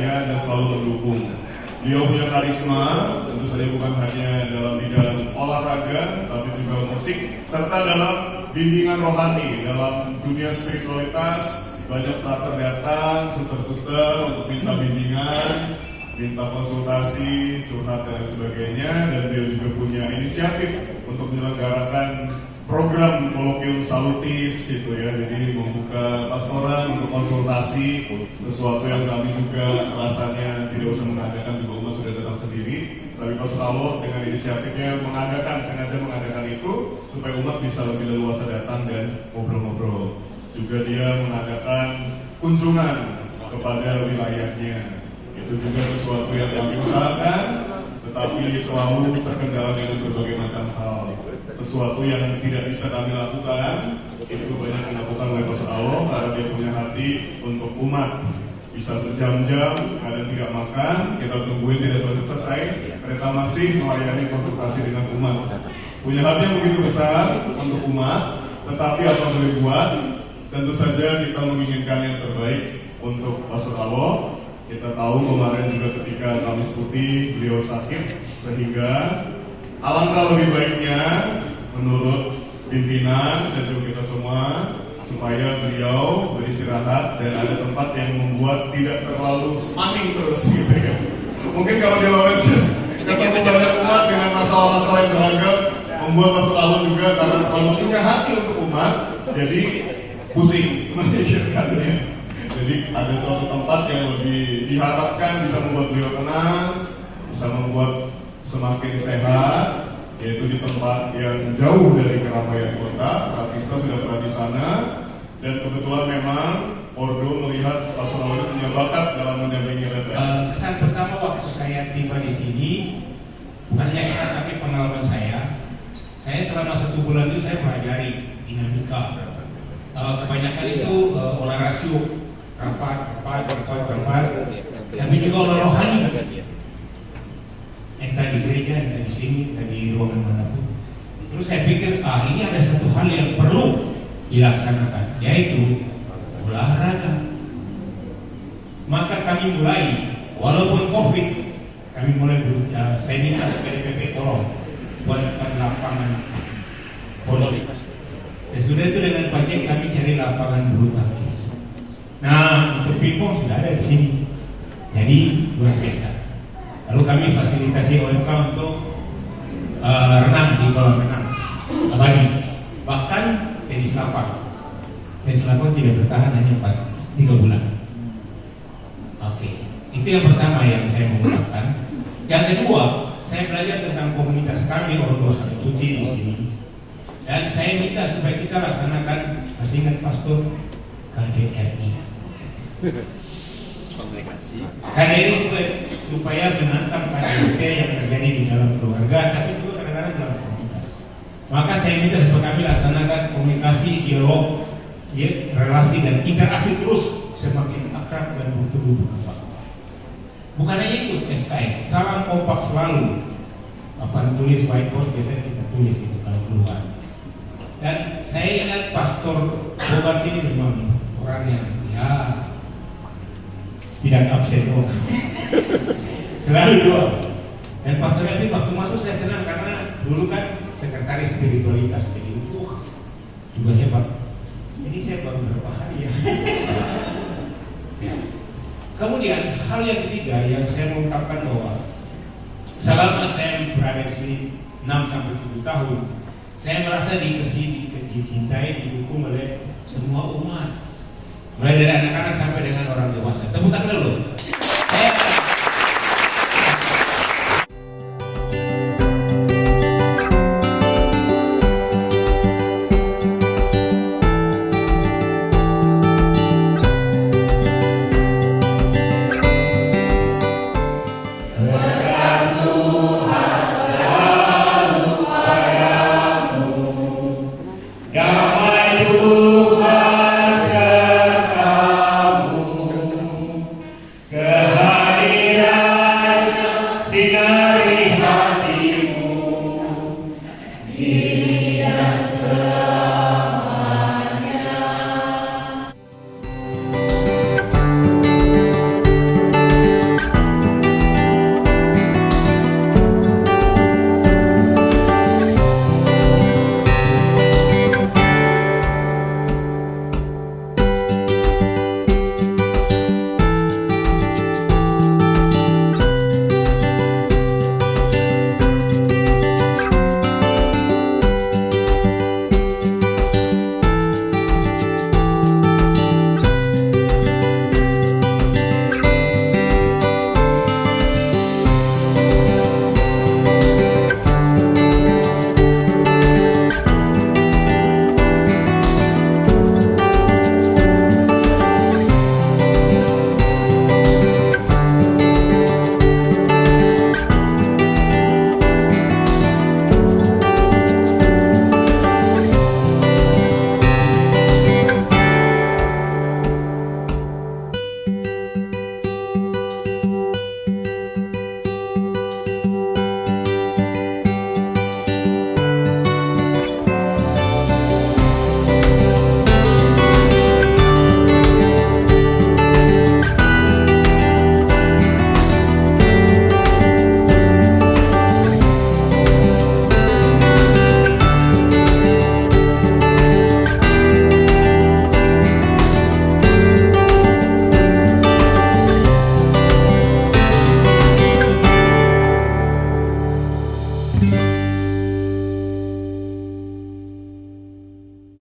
percaya dan selalu mendukung. Beliau punya karisma, tentu saja bukan hanya dalam bidang olahraga, tapi juga musik, serta dalam bimbingan rohani, dalam dunia spiritualitas. Banyak frater datang, suster-suster untuk minta bimbingan, minta konsultasi, curhat dan sebagainya. Dan beliau juga punya inisiatif untuk menyelenggarakan program kolokium salutis gitu ya, jadi membuka pastoran untuk konsultasi, sesuatu yang kami juga rasanya tidak usah mengadakan, juga umat sudah datang sendiri, tapi Pastor Alo dengan inisiatifnya sengaja mengadakan itu supaya umat bisa lebih leluasa datang dan ngobrol-ngobrol. Juga dia mengadakan kunjungan kepada wilayahnya, itu juga sesuatu yang kami usahakan, tetapi selalu terkendala dengan berbagai macam hal. Sesuatu yang tidak bisa kami lakukan, itu banyak dilakukan oleh Pastor Alo karena dia punya hati untuk umat. Bisa berjam-jam, kadang tidak makan, kita tungguin tidak selesai, mereka masih melayani konsultasi dengan umat. Punya hati yang begitu besar untuk umat, tetapi apa boleh buat, tentu saja kita menginginkan yang terbaik untuk Pastor Alo. Kita tahu kemarin juga ketika Kamis Putih beliau sakit, sehingga alangkah lebih baiknya menurut pimpinan dan juga kita semua supaya beliau beristirahat dan ada tempat yang membuat tidak terlalu stunning terus gitu ya. Mungkin kalau di Laurentius ketemu banyak umat dengan masalah-masalah yang beragam, membuat Pastor Alo juga karena terlalu punya hati untuk umat, jadi pusing memikirkannya. Jadi ada suatu tempat yang lebih diharapkan bisa membuat beliau tenang, bisa membuat semakin sehat, yaitu di tempat yang jauh dari keramaian kota. Ratista sudah pernah di sana, dan kebetulan memang Ordo melihat Pastor Alo punya bakat dalam mendampingi retret. Kesan pertama waktu saya tiba di sini, bukan hanya kesan tapi pengalaman saya selama 1 bulan itu saya pelajari dinamika. Kebanyakan itu olah rasio, rapat, tapi juga olah rohani. Entah di gereja, entah di sini, entah di ruangan manapun. Terus saya pikir, ini ada satu hal yang perlu dilaksanakan, yaitu olahraga. Maka kami mulai, walaupun COVID, kami mulai saya minta kepada DPP tolong buatkan lapangan voli. Sesudah itu dengan Pak kami cari lapangan bulu tangkis. Nah, untuk pingpong sudah ada di sini, jadi luar biasa. Lalu kami fasilitasi OMK untuk renang di kolam renang abadi. Bahkan tenis lapak tidak bertahan hanya 3 bulan. Oke, itu yang pertama yang saya mau lakukan. Yang kedua, saya belajar tentang komunitas kami Ordo Salib Suci di sini. Dan saya minta supaya kita laksanakan, masih ingat Pastor, KDRI. Komunikasi. KDRI supaya menantang KDRT yang terjadi di dalam keluarga, tapi juga kadang-kadang dalam komunitas. Maka saya minta supaya kami laksanakan komunikasi, dialog, relasi dan interaksi terus semakin akrab dan bertumbuh berkembang. Bukan hanya itu, SKS, salam kompak selalu. Papan tulis whiteboard biasanya kita tulis itu kalau keluar. Dan saya ingat Pastor Bobat ini memang orang yang tidak absen selalu doa. Dan Pastor Elvin waktu masuk saya senang karena dulu kan sekretaris spiritualitas, jadi juga hebat. Ini saya baru berapa hari ya. Kemudian hal yang ketiga yang saya mengungkapkan bahwa selama saya berada di sini 6-7 tahun, saya merasa dikasih, dicintai, didukung oleh semua umat, mulai dari anak-anak sampai dengan orang dewasa. Tepuk tangan dulu.